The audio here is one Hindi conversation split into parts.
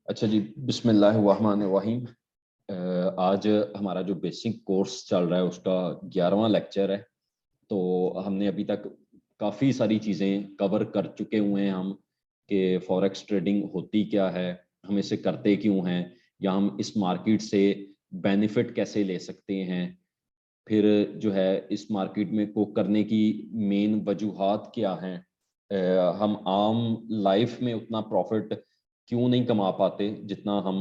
अच्छा जी, बिस्मिल्लाहिर्रहमानिर्रहीम। आज हमारा जो बेसिक कोर्स चल रहा है उसका 11वां लेक्चर है। तो हमने अभी तक काफ़ी सारी चीज़ें कवर कर चुके हुए हैं हम, कि फॉरेक्स ट्रेडिंग होती क्या है, हम इसे करते क्यों हैं, या हम इस मार्केट से बेनिफिट कैसे ले सकते हैं। फिर जो है इस मार्केट में को करने की मेन वजूहात क्या हैं। हम आम लाइफ में उतना प्रॉफिट क्यों नहीं कमा पाते जितना हम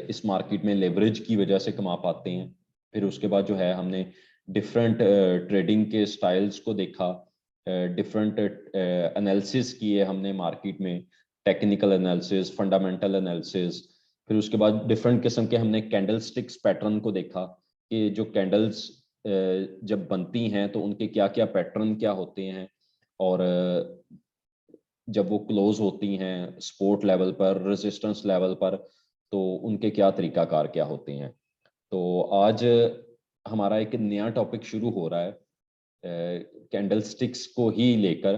इस मार्केट में लेवरेज की वजह से कमा पाते हैं। फिर उसके बाद जो है हमने डिफरेंट ट्रेडिंग के स्टाइल्स को देखा, डिफरेंट एनालिसिस किए हमने मार्केट में, टेक्निकल एनालिसिस, फंडामेंटल एनालिसिस। फिर उसके बाद डिफरेंट किस्म के हमने कैंडल स्टिक्स पैटर्न को देखा, कि जो कैंडल्स जब बनती हैं तो उनके क्या क्या पैटर्न क्या होते हैं, और जब वो क्लोज होती हैं सपोर्ट लेवल पर, रेजिस्टेंस लेवल पर, तो उनके क्या तरीकाकार क्या होते हैं। तो आज हमारा एक नया टॉपिक शुरू हो रहा है कैंडल स्टिक्स को ही लेकर,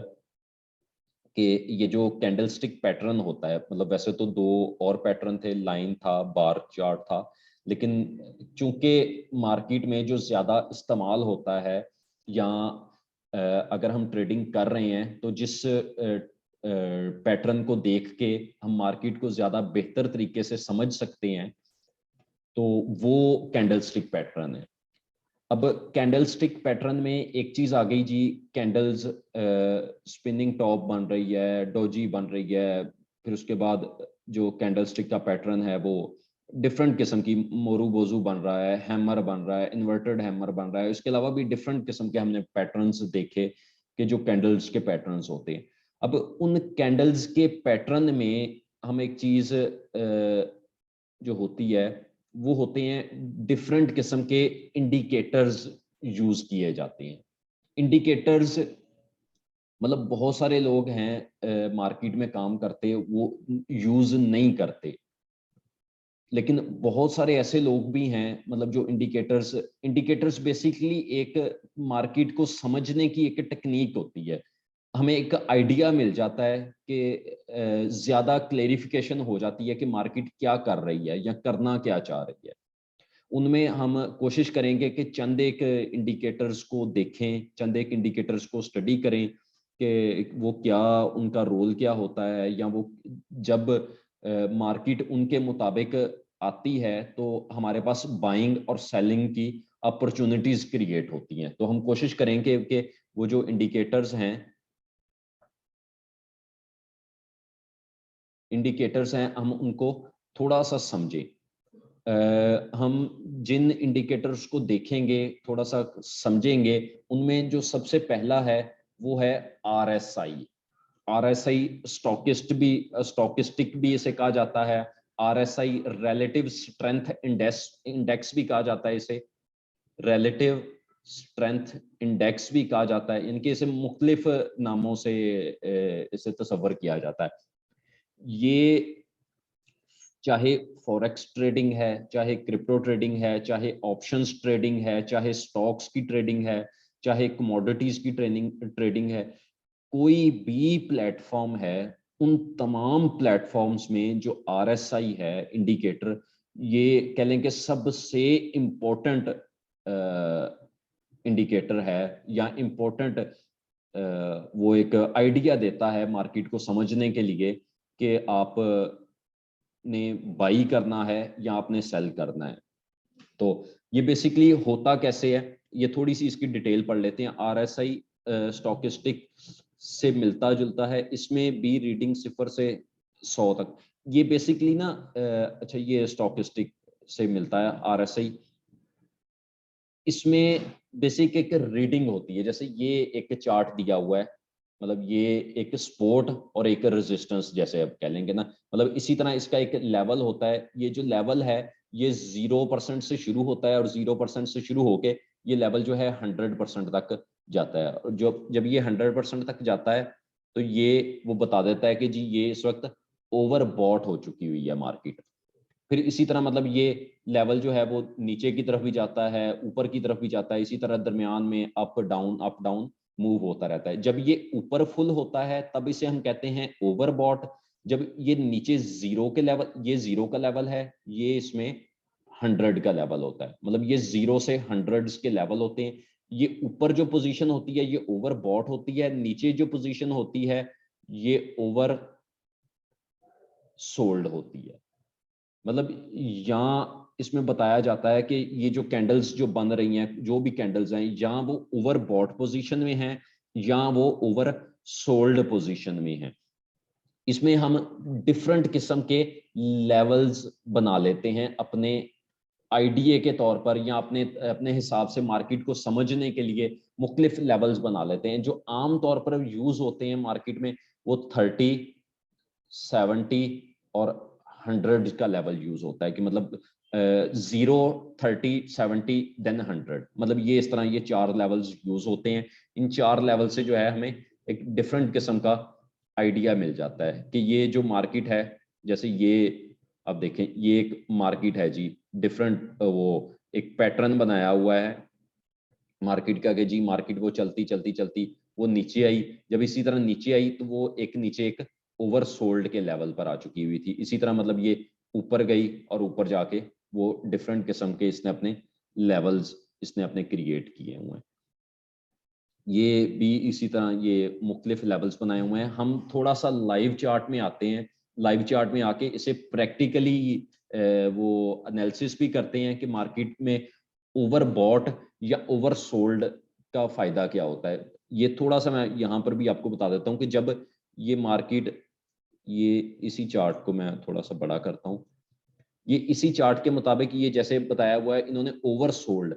कि ये जो कैंडल स्टिक पैटर्न होता है, मतलब वैसे तो दो और पैटर्न थे, लाइन था, बार चार्ट था, लेकिन चूंकि मार्केट में जो ज्यादा इस्तेमाल होता है, या अगर हम ट्रेडिंग कर रहे हैं तो जिस पैटर्न को देख के हम मार्केट को ज्यादा बेहतर तरीके से समझ सकते हैं, तो वो कैंडल स्टिक पैटर्न है। अब कैंडल स्टिक पैटर्न में एक चीज आ गई जी, कैंडल्स स्पिनिंग टॉप बन रही है, डोजी बन रही है। फिर उसके बाद जो कैंडल स्टिक का पैटर्न है वो डिफरेंट किस्म की, मोरू बोजू बन रहा है, हैमर बन रहा है, इन्वर्टेड हैमर बन रहा है। इसके अलावा भी डिफरेंट किस्म के हमने पैटर्न्स देखे, कि जो कैंडल्स के पैटर्न्स होते हैं। अब उन कैंडल्स के पैटर्न में हम एक चीज जो होती है, वो होते हैं डिफरेंट किस्म के इंडिकेटर्स यूज किए जाते हैं। इंडिकेटर्स मतलब बहुत सारे लोग हैं मार्केट में काम करते, वो यूज नहीं करते, लेकिन बहुत सारे ऐसे लोग भी हैं, मतलब जो इंडिकेटर्स इंडिकेटर्स बेसिकली एक मार्केट को समझने की एक टेक्निक होती है। हमें एक आइडिया मिल जाता है कि ज्यादा क्लेरिफिकेशन हो जाती है कि मार्केट क्या कर रही है या करना क्या चाह रही है। उनमें हम कोशिश करेंगे कि चंद एक इंडिकेटर्स को देखें, चंद एक इंडिकेटर्स को स्टडी करें, कि वो क्या, उनका रोल क्या होता है, या वो जब मार्केट उनके मुताबिक आती है तो हमारे पास बाइंग और सेलिंग की अपॉर्चुनिटीज क्रिएट होती हैं। तो हम कोशिश करेंगे कि वो जो इंडिकेटर्स हैं हम उनको थोड़ा सा समझें। हम जिन इंडिकेटर्स को देखेंगे, थोड़ा सा समझेंगे, उनमें जो सबसे पहला है वो है आरएसआई। आरएसआई स्टॉकिस्टिक भी इसे कहा जाता है। आरएसआई रिलेटिव स्ट्रेंथ इंडेक्स भी कहा जाता है इसे, रिलेटिव स्ट्रेंथ इंडेक्स भी कहा जाता है। इनके इसे मुख्तलिफ नामों से इसे तस्वर किया जाता है। ये चाहे फॉरेक्स ट्रेडिंग है, चाहे क्रिप्टो ट्रेडिंग है, चाहे ऑप्शंस ट्रेडिंग है, चाहे स्टॉक्स की ट्रेडिंग है, चाहे कमोडिटीज की ट्रेडिंग है, कोई भी प्लेटफॉर्म है, उन तमाम प्लेटफॉर्म्स में जो आरएसआई है इंडिकेटर, ये कह लें कि सबसे इम्पोर्टेंट इंडिकेटर है, या इम्पोर्टेंट वो एक आइडिया देता है मार्केट को समझने के लिए, कि आप ने बाई करना है या आपने सेल करना है। तो ये बेसिकली होता कैसे है, ये थोड़ी सी इसकी डिटेल पढ़ लेते हैं। आरएसआई स्टॉकिस्टिक से मिलता जुलता है, इसमें भी रीडिंग 0 से 100 तक। ये बेसिकली ना अच्छा, ये स्टॉकिस्टिक से मिलता है आरएसआई। इसमें बेसिक एक रीडिंग होती है, जैसे ये एक चार्ट दिया हुआ है, मतलब ये एक सपोर्ट और एक रेजिस्टेंस जैसे अब कह लेंगे ना, मतलब इसी तरह इसका एक लेवल होता है। ये जो लेवल है ये 0% से शुरू होता है, और 0% से शुरू होके ये लेवल जो है 100% तक जाता है। और जो जब ये 100% तक जाता है तो ये वो बता देता है कि जी ये इस वक्त ओवर बॉट हो चुकी हुई है मार्केट। फिर इसी तरह मतलब ये लेवल जो है वो नीचे की तरफ भी जाता है, ऊपर की तरफ भी जाता है, इसी तरह दरमियान में अप डाउन मूव होता रहता है। जब ये ऊपर फुल होता है तब इसे हम कहते हैं ओवरबॉट, जब ये नीचे जीरो के लेवल, ये जीरो का लेवल है, ये इसमें 100 का लेवल होता है, मतलब ये 0 से 100 के लेवल होते हैं। ये ऊपर जो पोजीशन होती है ये ओवर बॉट होती है, नीचे जो पोजीशन होती है ये ओवर सोल्ड होती है। मतलब यहाँ इसमें बताया जाता है कि ये जो कैंडल्स जो बन रही हैं, जो भी कैंडल्स हैं, या वो ओवर बॉट पोजीशन में हैं या वो ओवर सोल्ड पोजीशन में हैं। इसमें हम डिफरेंट किस्म के लेवल्स बना लेते हैं अपने आइडिया के तौर पर, या अपने अपने हिसाब से मार्केट को समझने के लिए मुख्तलिफ लेवल्स बना लेते हैं। जो आम तौर पर यूज होते हैं मार्केट में वो 30, 70 और 100 का लेवल यूज होता है, कि मतलब 0, 30, 70 देन 100, मतलब ये इस तरह ये 4 लेवल्स यूज होते हैं। इन 4 लेवल से जो है हमें एक डिफरेंट किस्म का आइडिया मिल जाता है कि ये जो मार्केट है, जैसे ये अब देखें ये एक मार्केट है जी, डिफरेंट वो एक पैटर्न बनाया हुआ है मार्केट का, कि जी मार्केट वो चलती चलती चलती वो नीचे आई। जब इसी तरह नीचे आई तो वो एक नीचे एक ओवर सोल्ड के लेवल पर आ चुकी हुई थी। इसी तरह मतलब ये ऊपर गई और ऊपर जाके वो डिफरेंट किस्म के इसने अपने लेवल्स इसने अपने क्रिएट किए हुए हैं। ये भी इसी तरह ये मुख्तलिफ लेवल्स बनाए हुए हैं। हम थोड़ा सा लाइव चार्ट में आते हैं, लाइव चार्ट में आके इसे प्रैक्टिकली वो एनालिसिस भी करते हैं कि मार्केट में ओवर बॉट या ओवर सोल्ड का फायदा क्या होता है। ये थोड़ा सा मैं यहाँ पर भी आपको बता देता हूँ कि जब ये मार्केट, ये इसी चार्ट को मैं थोड़ा सा बड़ा करता हूँ, ये इसी चार्ट के मुताबिक ये जैसे बताया हुआ है, इन्होंने ओवर सोल्ड,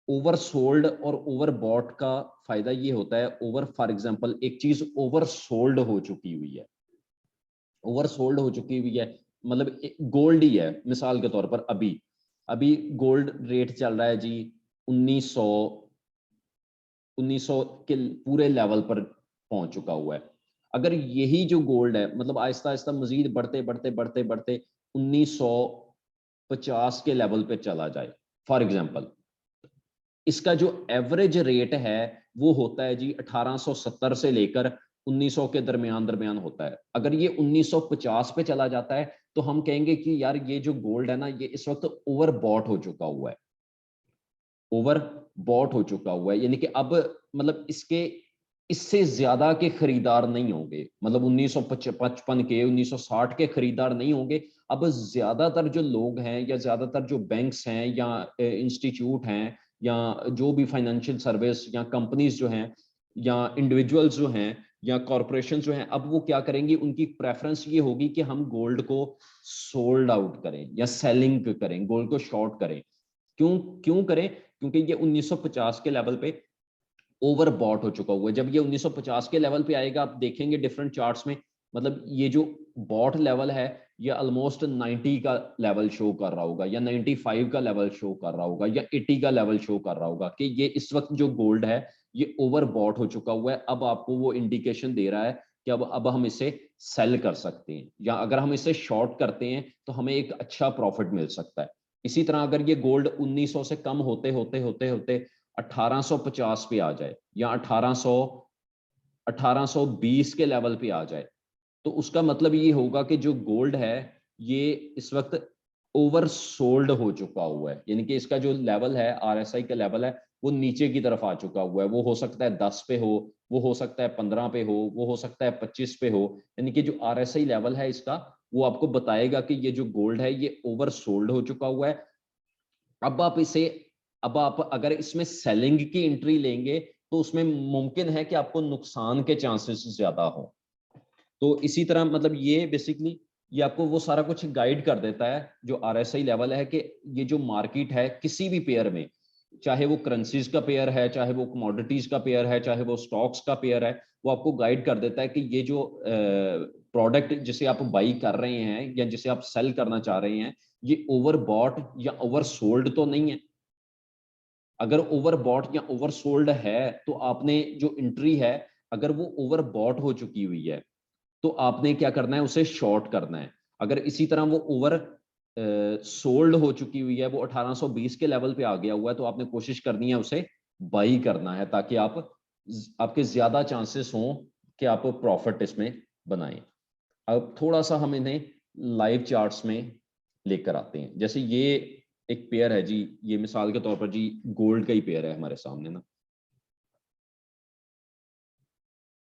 ओवर सोल्ड और ओवर बॉट का फायदा ये होता है, ओवर फॉर एग्जांपल एक चीज ओवर सोल्ड हो चुकी हुई है, ओवर सोल्ड हो चुकी हुई है, मतलब गोल्ड ही है मिसाल के तौर पर, अभी अभी गोल्ड रेट चल रहा है जी 1900 1900 के पूरे लेवल पर पहुंच चुका हुआ है। अगर यही जो गोल्ड है मतलब आहिस्ता आहिस्ता मजीद बढ़ते बढ़ते बढ़ते बढ़ते 1950 के लेवल पे चला जाए फॉर एग्जांपल, इसका जो एवरेज रेट है वो होता है जी 1870 से लेकर 1900 के दरमियान दरमियान होता है। अगर ये 1950 पे चला जाता है तो हम कहेंगे कि यार ये जो गोल्ड है ना ये इस वक्त ओवर बॉट हो चुका हुआ है, ओवर बॉट हो चुका हुआ है, यानी कि अब मतलब इसके इससे ज्यादा के खरीदार नहीं होंगे, मतलब 1955 के 1960 के खरीदार नहीं होंगे। अब ज्यादातर जो लोग हैं या ज्यादातर जो बैंक्स हैं या इंस्टीट्यूट हैं या जो भी फाइनेंशियल सर्विस या कंपनीज जो हैं या इंडिविजुअल्स जो हैं या कॉरपोरेशन जो हैं, अब वो क्या करेंगी, उनकी प्रेफरेंस ये होगी कि हम गोल्ड को सोल्ड आउट करें या सेलिंग करें, गोल्ड को शॉर्ट करें। क्यों क्यों करें? क्योंकि ये 1950 के लेवल पे ओवर बॉट हो चुका हुआ है। जब ये 1950 के लेवल पे आएगा, आप देखेंगे डिफरेंट चार्ट्स में, मतलब ये जो बॉट लेवल है ये ऑलमोस्ट 90 का लेवल शो कर रहा होगा या 95 का लेवल शो कर रहा होगा या 80 का लेवल शो कर रहा होगा कि ये इस वक्त जो गोल्ड है ये ओवर बॉट हो चुका हुआ है। अब आपको वो इंडिकेशन दे रहा है कि अब हम इसे सेल कर सकते हैं, या अगर हम इसे शॉर्ट करते हैं तो हमें एक अच्छा प्रॉफिट मिल सकता है। इसी तरह अगर ये गोल्ड 1900 से कम होते होते होते होते 1850 पे आ जाए या 1820 के लेवल पे आ जाए, तो उसका मतलब ये होगा कि जो गोल्ड है ये इस वक्त ओवर सोल्ड हो चुका हुआ है, यानी कि इसका जो लेवल है आरएसआई का लेवल है वो नीचे की तरफ आ चुका हुआ है। वो हो सकता है 10 पे हो, वो हो सकता है 15 पे वो हो सकता है 25 पे हो, यानी कि जो आरएसआई लेवल है इसका वो आपको बताएगा कि ये जो गोल्ड है ये ओवर सोल्ड हो चुका हुआ है। अब आप इसे, अब आप अगर इसमें सेलिंग की एंट्री लेंगे तो उसमें मुमकिन है कि आपको नुकसान के चांसेस ज्यादा हो। तो इसी तरह मतलब ये बेसिकली ये आपको वो सारा कुछ गाइड कर देता है जो आरएसआई लेवल है, कि ये जो मार्केट है किसी भी पेयर में, चाहे वो करेंसीज का पेयर है, चाहे वो कमोडिटीज का पेयर है, चाहे वो स्टॉक्स का पेयर है, वो आपको गाइड कर देता है कि ये जो प्रोडक्ट जिसे आप बाई कर रहे हैं या जिसे आप सेल करना चाह रहे हैं ये ओवर बॉट या ओवर सोल्ड तो नहीं है। अगर ओवर बॉट या ओवर सोल्ड है तो आपने जो एंट्री है, अगर वो ओवर बॉट हो चुकी हुई है तो आपने क्या करना है, उसे शॉर्ट करना है। अगर इसी तरह वो ओवर सोल्ड हो चुकी हुई है, वो 1820 के लेवल पे आ गया हुआ है, तो आपने कोशिश करनी है उसे बाई करना है, ताकि आपके ज्यादा चांसेस हों कि आप प्रॉफिट इसमें बनाएं। अब थोड़ा सा हम इन्हें लाइव चार्ट्स में लेकर आते हैं। जैसे ये एक पेयर है जी, ये मिसाल के तौर पर जी गोल्ड का ही पेयर है हमारे सामने ना।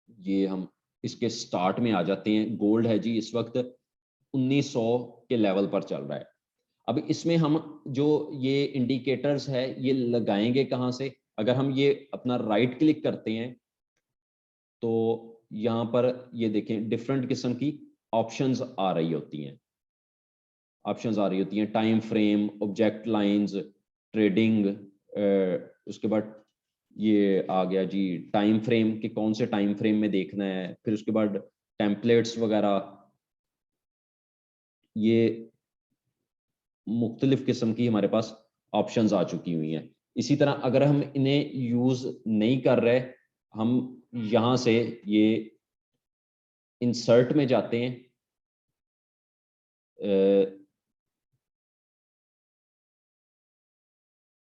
ये हम इसके स्टार्ट में आ जाते हैं। गोल्ड है जी इस वक्त 1900 के लेवल पर चल रहा है। अब इसमें हम जो ये इंडिकेटर्स है ये लगाएंगे कहाँ से? अगर हम ये अपना राइट क्लिक करते हैं तो यहाँ पर ये देखें डिफरेंट किस्म की ऑप्शंस आ रही होती हैं। Time frame, object lines, trading, उसके बाद ये आ गया जी टाइम फ्रेम कि कौन से टाइम फ्रेम में देखना है। फिर उसके बाद टेम्पलेट्स वगैरह, ये मुख्तलिफ किस्म की हमारे पास ऑप्शंस आ चुकी हुई हैं। इसी तरह अगर हम इन्हें यूज नहीं कर रहे, हम यहाँ से ये इंसर्ट में जाते हैं।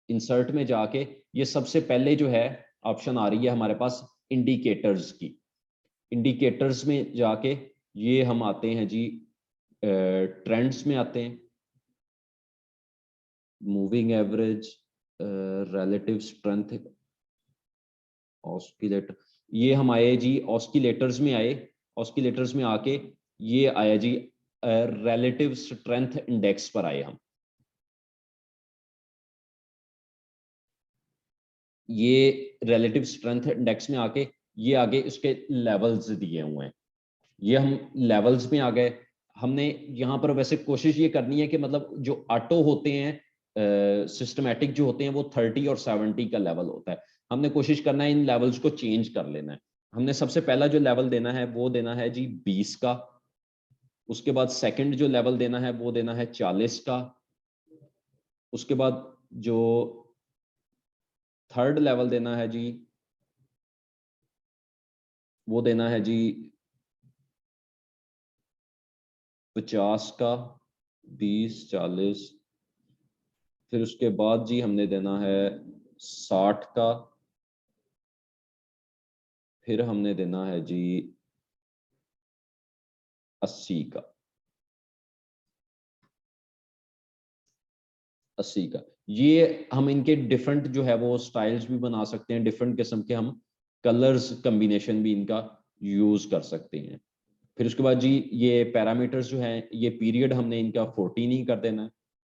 इंसर्ट में जाके ये सबसे पहले जो है ऑप्शन आ रही है हमारे पास इंडिकेटर्स की। इंडिकेटर्स में जाके ये हम आते हैं जी ट्रेंड्स में आते हैं। Moving average, relative strength, oscillator, ये हम आए जी ऑस्किलेटर्स में आए। ऑस्किलेटर्स में आके ये आया जी रिलेटिव स्ट्रेंथ इंडेक्स पर आए हम। ये रिलेटिव स्ट्रेंथ इंडेक्स में आके ये आगे उसके लेवल्स दिए हुए हैं। ये हम लेवल्स में आ गए। हमने यहाँ पर वैसे कोशिश ये करनी है कि मतलब जो ऑटो होते हैं सिस्टमैटिक जो होते हैं वो 30 और 70 का लेवल होता है। हमने कोशिश करना है इन लेवल्स को चेंज कर लेना है। हमने सबसे पहला जो लेवल देना है वो देना है जी 20 का। उसके बाद सेकंड जो लेवल देना है वो देना है 40 का। उसके बाद जो थर्ड लेवल देना है जी वो देना है जी 50 का, 20, 40। फिर उसके बाद जी हमने देना है 60 का। फिर हमने देना है जी 80 का। 80 का। ये हम इनके डिफरेंट जो है वो स्टाइल्स भी बना सकते हैं। डिफरेंट किस्म के हम कलर्स कम्बिनेशन भी इनका यूज कर सकते हैं। फिर उसके बाद जी ये पैरामीटर्स जो हैं, ये पीरियड हमने इनका 14 ही कर देना है।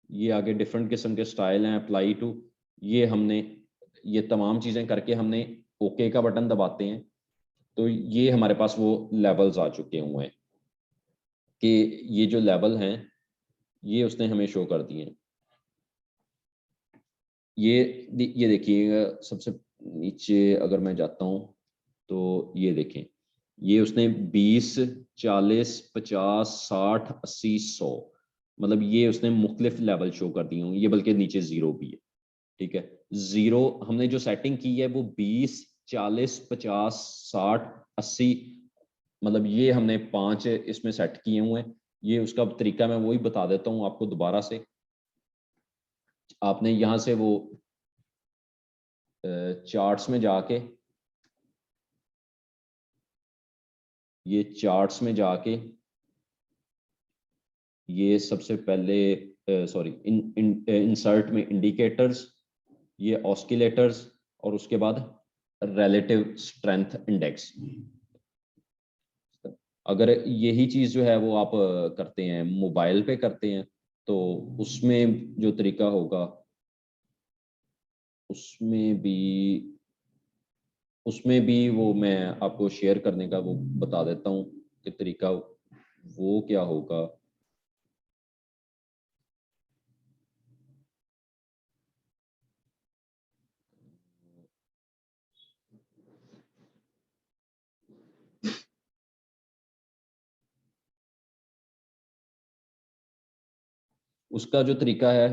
ये आगे डिफरेंट किस्म के स्टाइल हैं, अप्लाई टू, ये हमने ये तमाम चीज़ें करके हमने ओके का बटन दबाते हैं तो ये हमारे पास वो लेवल्स आ चुके हुए हैं कि ये जो लेवल हैं ये उसने हमें शो कर दिए हैं। ये देखिएगा सबसे नीचे अगर मैं जाता हूँ तो ये देखें, ये उसने 20, 40, 50, 60, 80, 100, मतलब ये उसने मुख्तलिफ लेवल शो कर दिए होंगे। ये बल्कि नीचे जीरो भी है। ठीक है, जीरो हमने जो सेटिंग की है वो 20, 40, 50, 60, 80, मतलब ये हमने 5 इसमें सेट किए हुए हैं। ये उसका तरीका मैं वही बता देता हूँ आपको दोबारा से। आपने यहाँ से वो चार्ट्स में जाके, ये चार्ट्स में जाके ये सबसे पहले सॉरी इंसर्ट में इंडिकेटर्स, ये ऑस्किलेटर्स, और उसके बाद रिलेटिव स्ट्रेंथ इंडेक्स। अगर यही चीज जो है वो आप करते हैं मोबाइल पे करते हैं तो उसमें जो तरीका होगा उसमें भी वो मैं आपको शेयर करने का वो बता देता हूँ कि तरीका वो क्या होगा। उसका जो तरीका है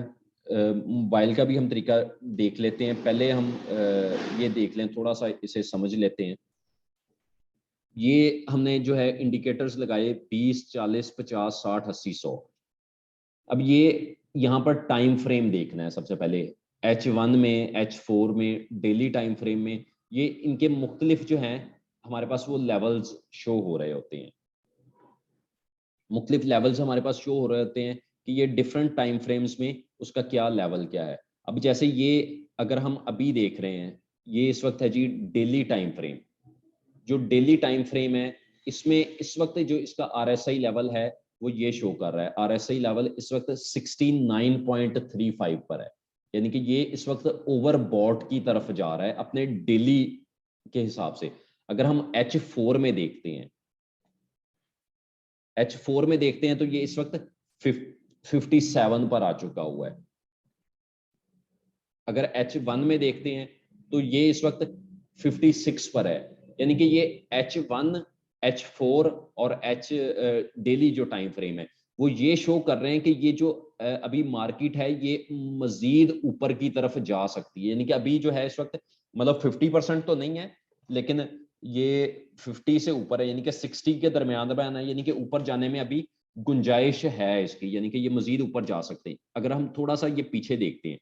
मोबाइल का भी हम तरीका देख लेते हैं। पहले हम ये देख लें, थोड़ा सा इसे समझ लेते हैं। ये हमने जो है इंडिकेटर्स लगाए 20, 40, 50, 60, 80, 100। अब ये यहाँ पर टाइम फ्रेम देखना है सबसे पहले। H1 में, H4 में, डेली टाइम फ्रेम में, ये इनके मुख्तलिफ जो हैं हमारे पास वो लेवल्स शो हो रहे होते हैं। मुख्तलिफ लेवल्स हमारे पास शो हो रहे होते हैं कि ये डिफरेंट टाइम फ्रेम्स में उसका क्या लेवल क्या है। अब जैसे ये अगर हम अभी देख रहे हैं, ये इस वक्त है जी डेली टाइम फ्रेम। जो डेली टाइम फ्रेम है इसमें इस वक्त जो इसका आरएसआई लेवल है वो ये शो कर रहा है, आरएसआई लेवल इस वक्त 69.35 पर है, यानी कि ये इस वक्त ओवरबॉट की तरफ जा रहा है अपने डेली के हिसाब से। अगर हम H4 में देखते हैं, H4 में देखते हैं तो ये इस वक्त 57 पर आ चुका हुआ है। अगर H1 में देखते हैं तो ये इस वक्त 56 पर है, यानी कि ये H1, H4 और H डेली जो टाइम फ्रेम है वो ये शो कर रहे हैं कि ये जो अभी मार्केट है ये मजीद ऊपर की तरफ जा सकती है। यानी कि अभी जो है इस वक्त मतलब 50% तो नहीं है, लेकिन ये 50 से ऊपर है, यानी कि 60 के दरमियान है, यानी कि ऊपर जाने में अभी गुंजाइश है इसकी, यानी कि ये मजीद ऊपर जा सकते हैं। अगर हम थोड़ा सा ये पीछे देखते हैं,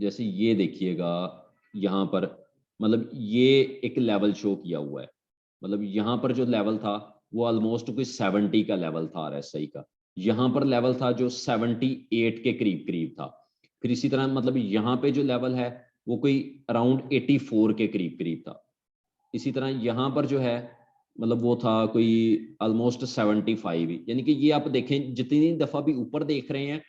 जैसे ये देखिएगा यहाँ पर, मतलब ये एक लेवल शो किया हुआ है, मतलब यहाँ पर जो लेवल था वो ऑलमोस्ट कोई 70 का लेवल था आरएसआई का। यहाँ पर लेवल था जो 78 के करीब करीब था। फिर इसी तरह मतलब यहाँ पे जो लेवल है वो कोई अराउंड 84 के करीब करीब था। इसी तरह यहाँ पर जो है मतलब वो था कोई ऑलमोस्ट 75। यानी कि ये आप देखें जितनी दफा भी ऊपर देख रहे हैं,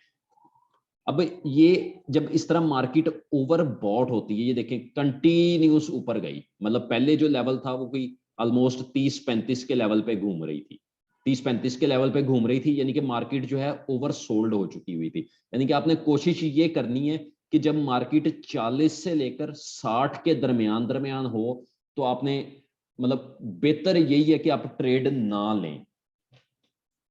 अब ये जब इस तरह मार्केट ओवर बॉट होती है, ये देखें कंटिन्यूस ऊपर गई, मतलब पहले जो लेवल था वो कोई ऑलमोस्ट 30-35 के लेवल पे घूम रही थी, 30-35 के लेवल पे घूम रही थी, यानी कि मार्केट जो है ओवर सोल्ड हो चुकी हुई थी। यानी कि आपने कोशिश ये करनी है कि जब मार्केट 40 से लेकर 60 के दरमियान दरमियान हो तो आपने मतलब बेहतर यही है कि आप ट्रेड ना लें,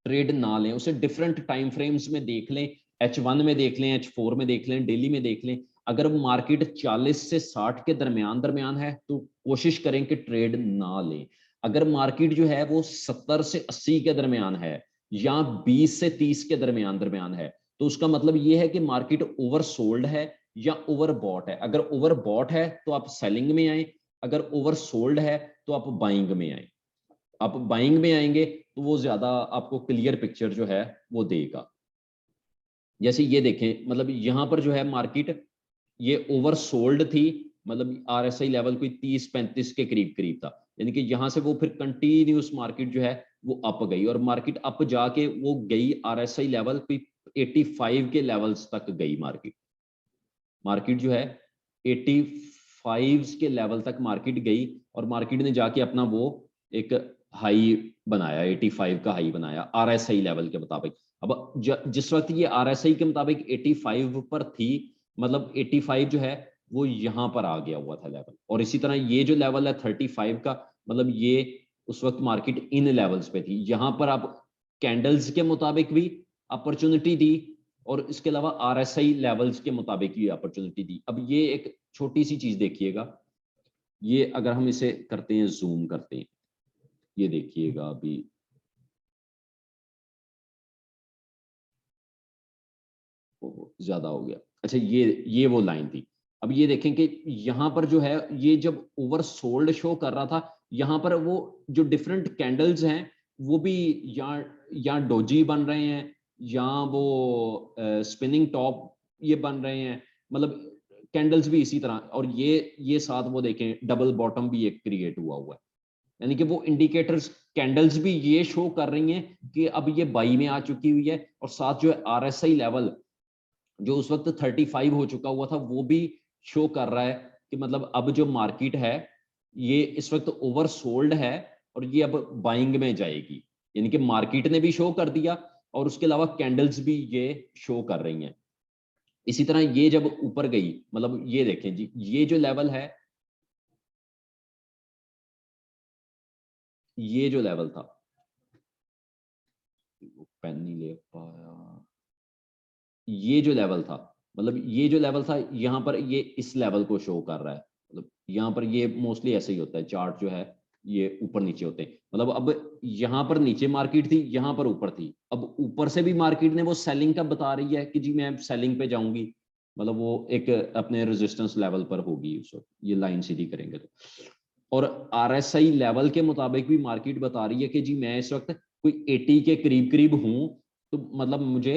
ट्रेड ना लें, उसे डिफरेंट टाइम फ्रेम्स में देख लें, H1 में देख लें, H4 में देख लें, डेली में देख लें। अगर मार्केट 40 से 60 के दरमियान दरमियान है तो कोशिश करें कि ट्रेड ना लें। अगर मार्केट जो है वो 70 से 80 के दरमियान है या 20 से 30 के दरमियान दरमियान है तो उसका मतलब ये है कि मार्केट ओवर सोल्ड है या ओवर बॉट है। अगर ओवर बॉट है तो आप सेलिंग में आए, अगर ओवर सोल्ड है तो आप बाइंग में आए। आप बाइंग में आएंगे तो वो ज्यादा आपको क्लियर पिक्चर जो है वो देगा। जैसे ये देखें, मतलब यहाँ पर जो है मार्केट ये ओवर सोल्ड थी, मतलब आरएसआई लेवल कोई 30-35 के करीब करीब था, यानी कि यहाँ से वो फिर कंटिन्यूस मार्केट जो है वो अप गई और मार्केट अप जाके वो गई आरएसआई लेवल कोई 85 के लेवल्स तक गई। मार्केट मार्केट जो है 85 के लेवल तक मार्केट गई और मार्केट ने जाके अपना वो एक हाई बनाया, 85 का हाई बनाया आरएसआई लेवल के मुताबिक। अब जिस वक्त ये आरएसआई के मुताबिक 85 पर थी, मतलब 85 जो है वो यहाँ पर आ गया हुआ था लेवल, और इसी तरह ये जो लेवल है 35 का, मतलब ये उस वक्त मार्केट इन लेवल्स पे थी। यहाँ पर आप कैंडल्स के मुताबिक भी अपॉर्चुनिटी दी और इसके अलावा आरएसआई लेवल्स के मुताबिक भी अपॉर्चुनिटी दी। अब ये एक छोटी सी चीज देखिएगा, ये अगर हम इसे करते हैं, जूम करते हैं, ये देखिएगा अभी ज्यादा हो गया। अच्छा, ये वो लाइन थी। अब ये देखें कि यहाँ पर जो है ये जब ओवर सोल्ड शो कर रहा था, यहाँ पर वो जो डिफरेंट कैंडल्स हैं वो भी या डोजी बन रहे हैं या वो स्पिनिंग टॉप ये बन रहे हैं, मतलब कैंडल्स भी इसी तरह। और ये साथ वो देखें डबल बॉटम भी एक क्रिएट हुआ है, यानी कि वो इंडिकेटर्स कैंडल्स भी ये शो कर रही हैं कि अब ये बाई में आ चुकी हुई है। और साथ जो है आरएसआई लेवल जो उस वक्त 35 हो चुका हुआ था वो भी शो कर रहा है कि मतलब अब जो मार्केट है ये इस वक्त ओवर सोल्ड है और ये अब बाइंग में जाएगी। यानी कि मार्केट ने भी शो कर दिया और उसके अलावा कैंडल्स भी ये शो कर रही हैं। इसी तरह ये जब ऊपर गई, मतलब ये देखें जी, ये जो लेवल है, ये जो लेवल था, पेन नहीं ले पाया, ये जो लेवल था, मतलब ये जो लेवल था यहाँ पर ये इस लेवल को शो कर रहा है। मतलब यहाँ पर ये मोस्टली ऐसे ही होता है, चार्ट जो है ये ऊपर नीचे होते हैं। मतलब अब यहाँ पर नीचे मार्केट थी, यहाँ पर ऊपर थी, अब ऊपर से भी मार्केट ने वो सेलिंग का बता रही है कि जी मैं सेलिंग पे जाऊंगी, मतलब वो एक अपने रेजिस्टेंस लेवल पर होगी उस वक्त, ये लाइन सीधी करेंगे तो। और आरएसआई लेवल के मुताबिक भी मार्केट बता रही है कि जी मैं इस वक्त कोई 80 के करीब करीब हूं तो मतलब मुझे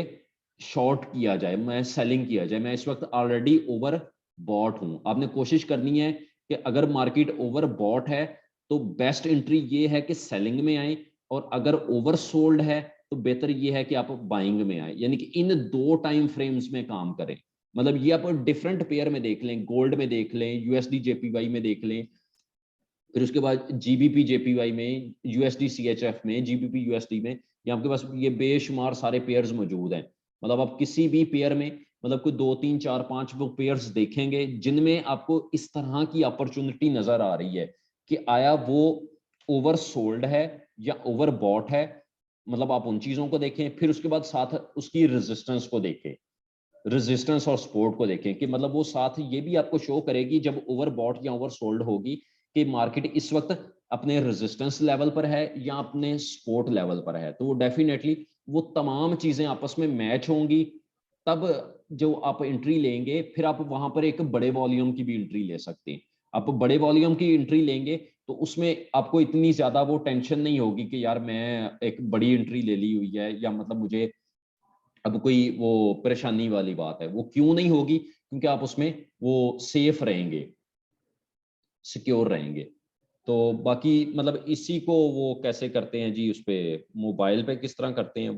शॉर्ट किया जाए, मैं सेलिंग किया जाए, मैं इस वक्त ऑलरेडी ओवर बॉट हूं। आपने कोशिश करनी है कि अगर मार्केट ओवर बॉट है तो बेस्ट एंट्री ये है कि सेलिंग में आए, और अगर ओवर सोल्ड है तो बेहतर ये है कि आप बाइंग में आए, यानी कि इन दो टाइम फ्रेम्स में काम करें। मतलब ये आप डिफरेंट पेयर में देख लें, गोल्ड में देख लें, यूएसडी जेपीवाई में देख लें, फिर उसके बाद जीबीपी जेपीवाई में, यूएसडी सीएचएफ में, जीबीपी यूएसडी में, ये आपके पास ये बेशुमार सारे पेयर्स मौजूद हैं। मतलब आप किसी भी पेयर में मतलब कोई 2 3 4 5 वो पेयर्स देखेंगे जिनमें आपको इस तरह की अपॉर्चुनिटी नजर आ रही है कि आया वो ओवर सोल्ड है या ओवर बॉट है। मतलब आप उन चीजों को देखें, फिर उसके बाद साथ उसकी रेजिस्टेंस को देखें, रेजिस्टेंस और सपोर्ट को देखें कि मतलब वो साथ ये भी आपको शो करेगी जब ओवर बॉट या ओवर सोल्ड होगी कि मार्केट इस वक्त अपने रेजिस्टेंस लेवल पर है या अपने सपोर्ट लेवल पर है। तो वो डेफिनेटली वो तमाम चीजें आपस में मैच होंगी, तब जो आप एंट्री लेंगे फिर आप वहां पर एक बड़े वॉल्यूम की भी एंट्री ले सकते हैं। आप बड़े वॉल्यूम की एंट्री लेंगे तो उसमें आपको इतनी ज्यादा वो टेंशन नहीं होगी कि यार मैं एक बड़ी एंट्री ले ली हुई है, या मतलब मुझे अब कोई वो परेशानी वाली बात है, वो क्यों नहीं होगी, क्योंकि आप उसमें वो सेफ रहेंगे, सिक्योर रहेंगे। तो बाकी मतलब इसी को वो कैसे करते हैं जी, उस पे मोबाइल पे किस तरह करते हैं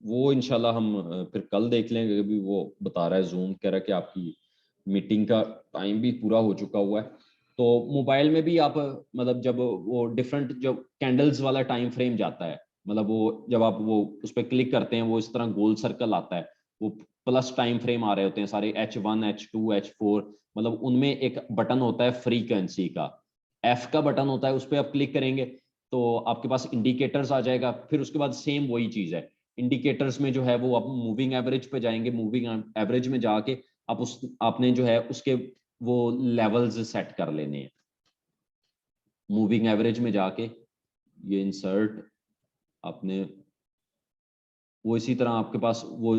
वो इंशाल्लाह हम फिर कल देख लेंगे। अभी वो बता रहा है, जूम कह रहा है कि आपकी मीटिंग का टाइम भी पूरा हो चुका हुआ है। तो मोबाइल में भी आप मतलब जब वो डिफरेंट जब कैंडल्स वाला टाइम फ्रेम जाता है, मतलब वो जब आप वो उस पर क्लिक करते हैं वो इस तरह गोल सर्कल आता है, वो प्लस टाइम फ्रेम आ रहे होते हैं सारे, H1 H2 H4, मतलब उनमें एक बटन होता है फ्रीक्वेंसी का, एफ का बटन होता है, उस पर आप क्लिक करेंगे तो आपके पास इंडिकेटर्स आ जाएगा। फिर उसके बाद सेम वही चीज है, इंडिकेटर्स में जो है वो आप मूविंग एवरेज पे जाएंगे, मूविंग एवरेज में जाके आप उस आपने जो है उसके वो लेवल्स सेट कर लेने हैं। मूविंग एवरेज में जाके ये इंसर्ट आपने वो इसी तरह आपके पास वो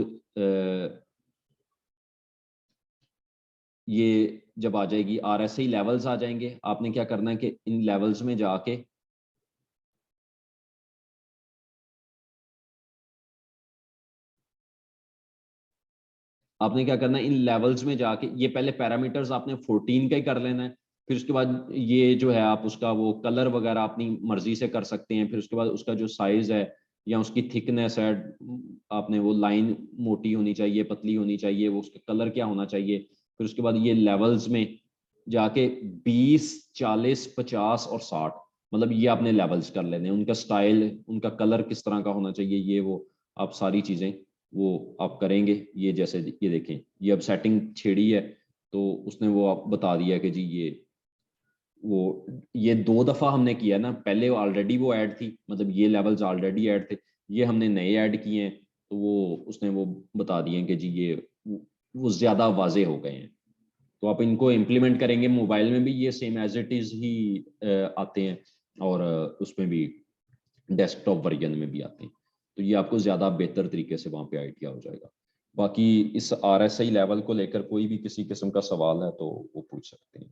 ये जब आ जाएगी आरएसआई लेवल्स आ जाएंगे, आपने क्या करना है कि इन लेवल्स में जाके आपने क्या करना है इन लेवल्स में जाके ये पहले पैरामीटर्स आपने 14 का ही कर लेना है। फिर उसके बाद ये जो है आप उसका वो कलर वगैरह अपनी मर्जी से कर सकते हैं। फिर उसके बाद उसका जो साइज है या उसकी थिकनेस है, आपने वो लाइन मोटी होनी चाहिए, पतली होनी चाहिए, वो उसका कलर क्या होना चाहिए। फिर उसके बाद ये लेवल्स में जाके 20 40 50 और 60 मतलब ये आपने लेवल्स कर लेने हैं, उनका स्टाइल उनका कलर किस तरह का होना चाहिए, ये वो आप सारी चीजें वो आप करेंगे। ये जैसे ये देखें, ये अब सेटिंग छेड़ी है तो उसने वो आप बता दिया कि जी वो ये 2 दफा हमने किया ना, पहले ऑलरेडी वो ऐड थी, मतलब ये लेवल्स ऑलरेडी ऐड थे, ये हमने नए ऐड किए हैं तो वो उसने वो बता दिए कि जी ये वो ज्यादा वाजे हो गए हैं। तो आप इनको इम्प्लीमेंट करेंगे मोबाइल में भी ये सेम एज इट इज ही आते हैं, और उसमें भी डेस्कटॉप वर्जन में भी आते हैं। तो ये आपको ज़्यादा बेहतर तरीके से वहाँ पे आइडिया हो जाएगा। बाकी इस RSI लेवल को लेकर कोई भी किसी किस्म का सवाल है तो वो पूछ सकते हैं।